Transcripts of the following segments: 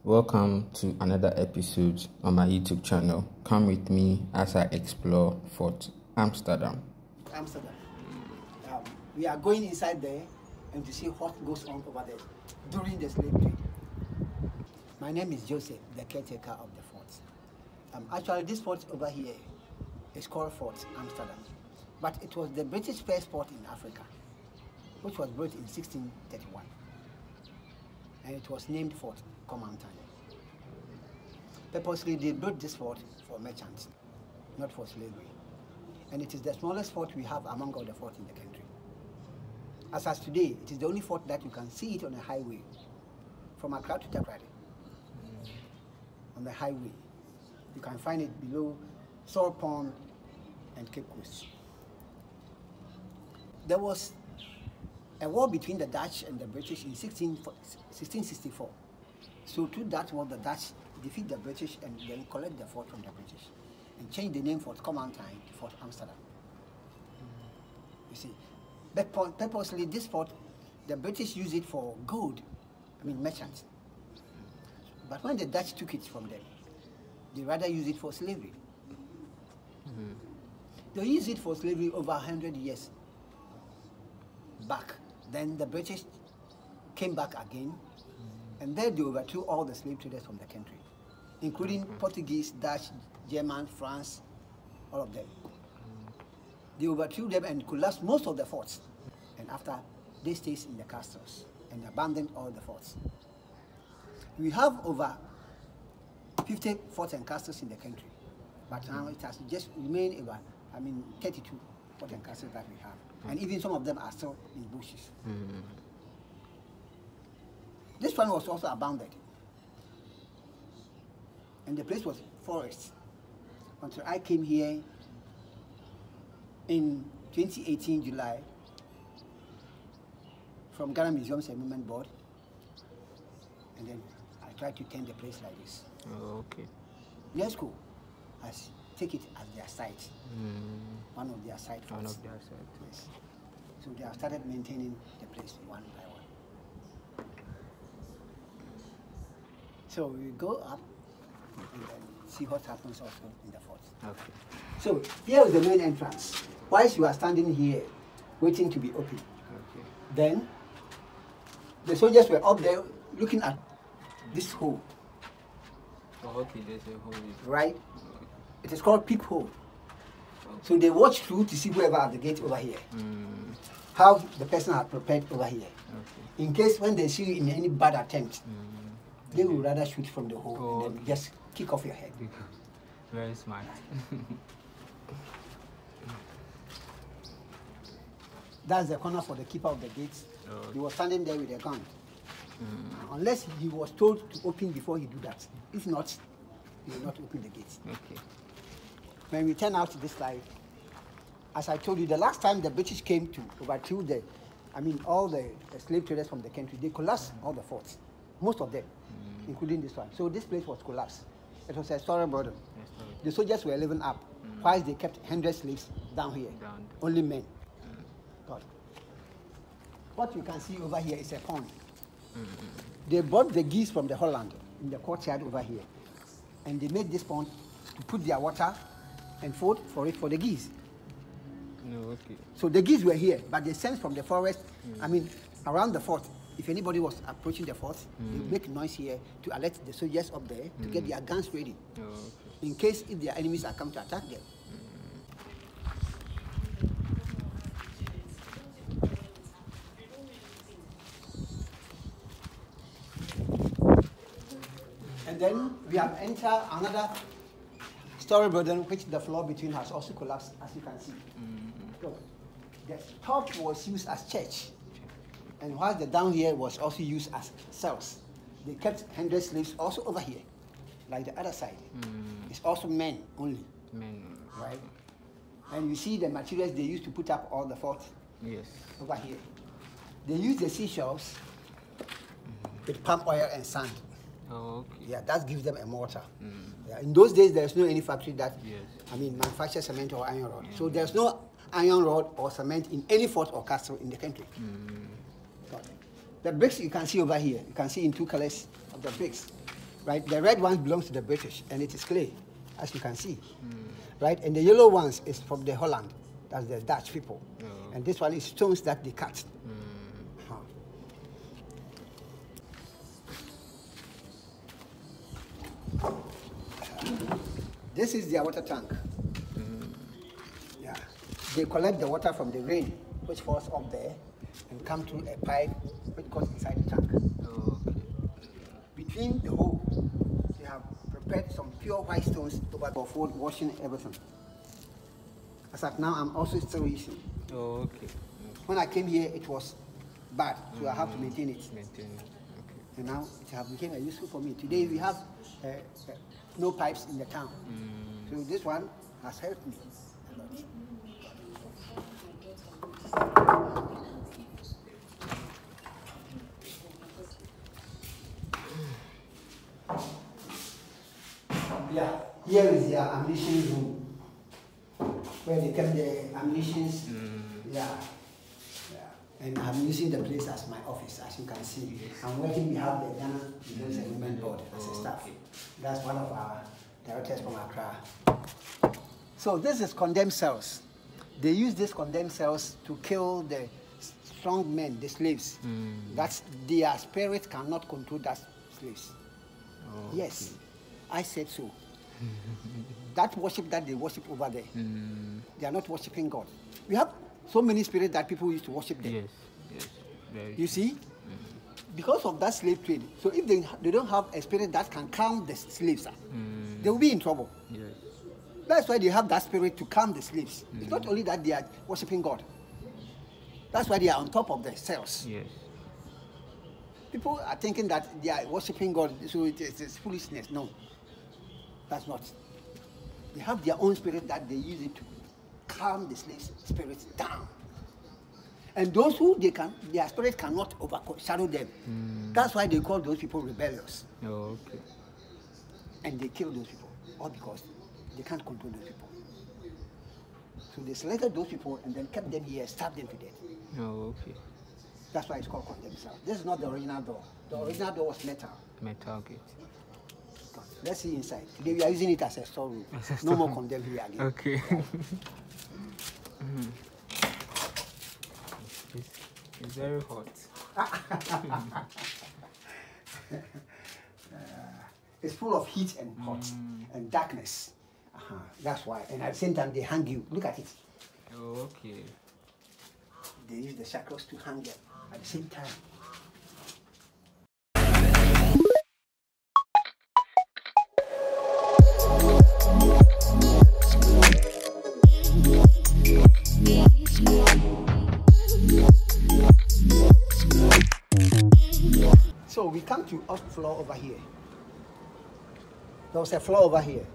Welcome to another episode on my YouTube channel. Come with me as I explore Fort Amsterdam. We are going inside there and to see what goes on over there during the slave trade. My name is Joseph, the caretaker of the fort. Actually, this fort over here is called Fort Amsterdam, but it was the British first fort in Africa, which was built in 1631, and it was named Fort Courmantin. Purposely, they built this fort for merchants, not for slavery, and it is the smallest fort we have among all the forts in the country. As of today, it is the only fort that you can see it on a highway, from Accra to Takrady. On the highway, you can find it below Saul Pond and Cape Coast. There was a war between the Dutch and the British in 1664. So through that war, the Dutch defeat the British and then collect the fort from the British and change the name Fort Courmantin to Fort Amsterdam. You see, but purposely this fort, the British use it for gold, merchants. But when the Dutch took it from them, they rather use it for slavery. They used it for slavery over 100 years back. Then the British came back again, and then they overthrew all the slave traders from the country, including Portuguese, Dutch, German, France, all of them. They overthrew them and collapsed most of the forts. And after, they stayed in the castles and abandoned all the forts. We have over 50 forts and castles in the country, but now it has just remained about, 32 forts and castles that we have. And even some of them are still in bushes. This one was also abandoned. And the place was forest until I came here in 2018, July, from Ghana Museums and Movement Board. And then I tried to turn the place like this. Oh, okay. UNESCO has taken it as their site, one of their site forts. One of their sites. Yes. So they have started maintaining the place one by one. So we go up and then see what happens also in the fort. Okay. So here is the main entrance. Whilst you are standing here, waiting to be opened, then the soldiers were up there looking at this hole. Oh, okay, there's a hole. Right? It is called peephole. So they watch through to see whoever at the gate over here. How the person had prepared over here. Okay. In case when they see you in any bad attempt, they will rather shoot from the hole and then just kick off your head. Very smart. That's the corner for the keeper of the gates. He was standing there with a gun. Unless he was told to open before he do that. If not, he will not open the gates. Okay. When we turn out to this side, as I told you, the last time the British came to overthrow all the slave traders from the country, they collapsed all the forts, most of them, including this one. So this place was collapsed. It was a storage border. The soldiers were living up, whilst they kept 100 slaves down here, only men. What you can see over here is a pond. They bought the geese from the Holland in the courtyard over here, and they made this pond to put their water and food for the geese. Okay. So the geese were here, but they sent from the forest, around the fort. If anybody was approaching the fort, they would make noise here to alert the soldiers up there to get their guns ready, in case if their enemies are coming to attack them. And then we have entered another story building, which the floor between has also collapsed, as you can see. So the top was used as church, and while the down here was also used as cells. They kept 100 slaves also over here, like the other side. It's also men only. Men. Right? And you see the materials they used to put up all the fort. Yes. Over here. They use the seashells with palm oil and sand. Oh, okay. Yeah, that gives them a mortar. Yeah, in those days, there's no any factory that manufacture cement or iron rod. So there's no iron rod or cement in any fort or castle in the country. The bricks you can see over here, you can see in two colors of the bricks. right? The red ones belongs to the British, and it is clay, as you can see, right? And the yellow ones is from the Holland, that's the Dutch people. And this one is stones that they cut. This is their water tank. Yeah, they collect the water from the rain, which falls up there, and come through a pipe which goes inside the tank. Between the hole, they have prepared some pure white stones over for washing everything. As of now, I'm also still using. When I came here, it was bad, so I have to maintain it. And now it has become useful for me. Today we have no pipes in the town, so this one has helped me a lot. Yeah, here is the ammunition room, where they kept the ammunitions. Yeah. And I'm using the place as my office, as you can see. I'm working behind the Ghana Defense Agreement Board as a staff. That's one of our directors from Accra. So this is condemned cells. They use these condemned cells to kill the strong men, the slaves. That's their spirit cannot control that slaves. Yes, I said so. That worship that they worship over there, they are not worshiping God. We have so many spirits that people used to worship them. You see? Because of that slave trade. So if they don't have a spirit that can calm the slaves, they will be in trouble. That's why they have that spirit to calm the slaves. It's not only that they are worshiping God. That's why they are on top of the cells. People are thinking that they are worshiping God, so it's foolishness. No, that's not. They have their own spirit that they use it to calm the slaves' spirits down. And those who their spirit cannot overshadow them. That's why they call those people rebellious. And they kill those people, all because they can't control those people. So they selected those people and then kept them here, stabbed them to death. That's why it's called condemned cell. This is not the original door. The original door was metal. Gate. Let's see inside. Today we are using it as a storeroom. No more condemned here again. It's very hot. It's full of heat and hot and darkness. That's why. And at the same time, they hang you. Look at it. They use the shackles to hang them at the same time. So we come to up floor over here. There was a floor over here.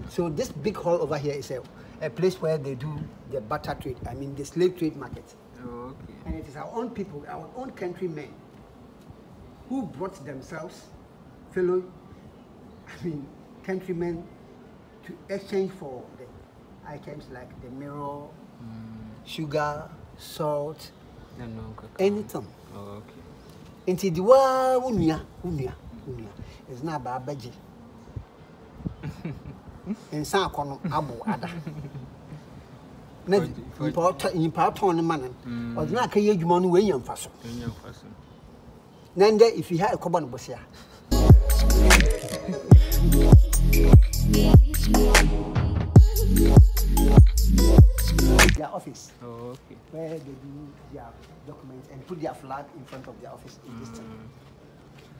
So this big hall over here is a place where they do the barter trade, I mean the slave trade market. And it is our own people, our own countrymen, who brought themselves, fellow, countrymen, to exchange for the items like the mirror, sugar, salt, anything. Into the wa unia is not about Abandze. And some kono abu ada. In part on the man, or not a huge money when you're fast. Nende, if you had a common was here. Their office, where they do their documents and put their flag in front of their office in this time.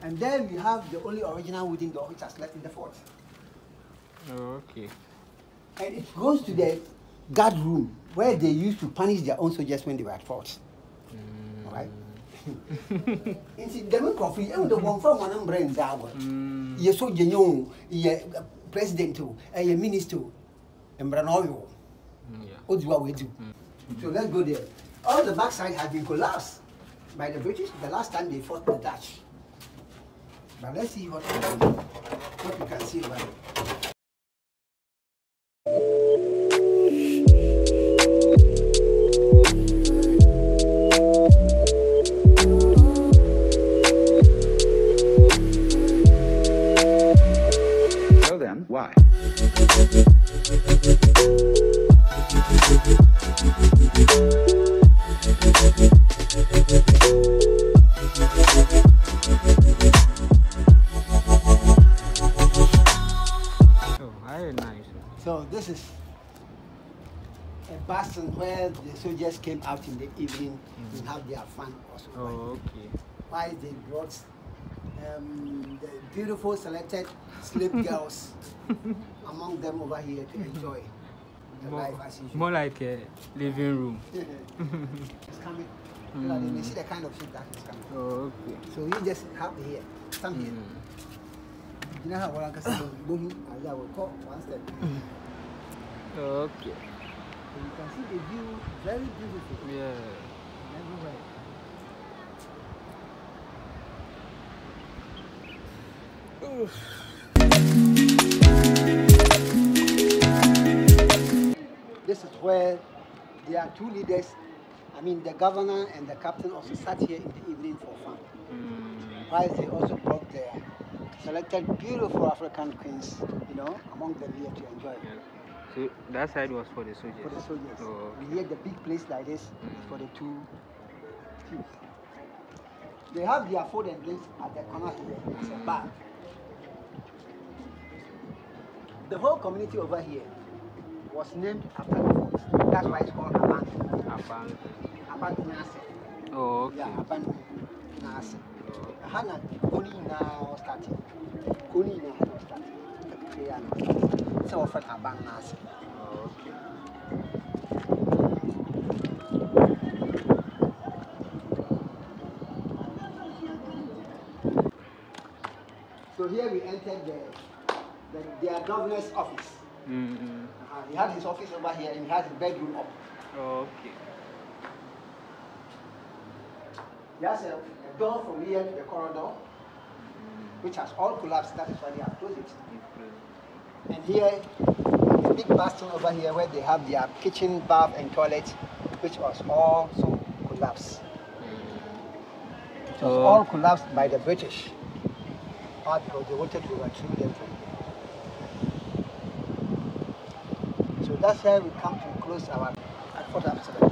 And then we have the only original wooden door which has left in the fort. And it goes to the guard room where they used to punish their own soldiers when they were at fort. All right. In the coffee, the one from one brain down. You're so genuine, you're president, a minister, and Branoyo. What do we do? So let's go there. All the backside has been collapsed by the British the last time they fought the Dutch. But let's see what we can see about it. Very nice. So this is a bastion where the soldiers came out in the evening to have their fun also. Oh, okay. Why they brought the beautiful selected slave girls among them over here to enjoy the life as usual. More like a living room. It's coming. You see the kind of ship that is coming. Oh, okay. So you just have here, stand here. You know how I can say, I will call one step. Okay. So you can see the view, very beautiful. Yeah. Everywhere. This is where there are two leaders. I mean, the governor and the captain also sat here in the evening for fun. While they also brought their selected beautiful African queens, you know, among them here to enjoy. Yeah. So that side was for the soldiers? For the soldiers. Oh, okay. And here the big place like this is for the two chiefs. They have their food and drinks at the corner here. It's a bar. The whole community over here was named after the fort. That's why it's called Abandze. Abandze. Oh, okay. Yeah, Abandze. Hana Koni now started. Koni now started. So often Abandze. Oh, okay. So here we entered their governor's office. He had his office over here and he has his bedroom up. Oh, okay. He has a door from here to the corridor, which has all collapsed. That is why they have closed it. And here, the big bastion over here where they have their kitchen, bath, and toilet, which was also collapsed. It was all collapsed by the British. Because they wanted to retrieve them from here. So that's where we come to close our at Fort Amsterdam.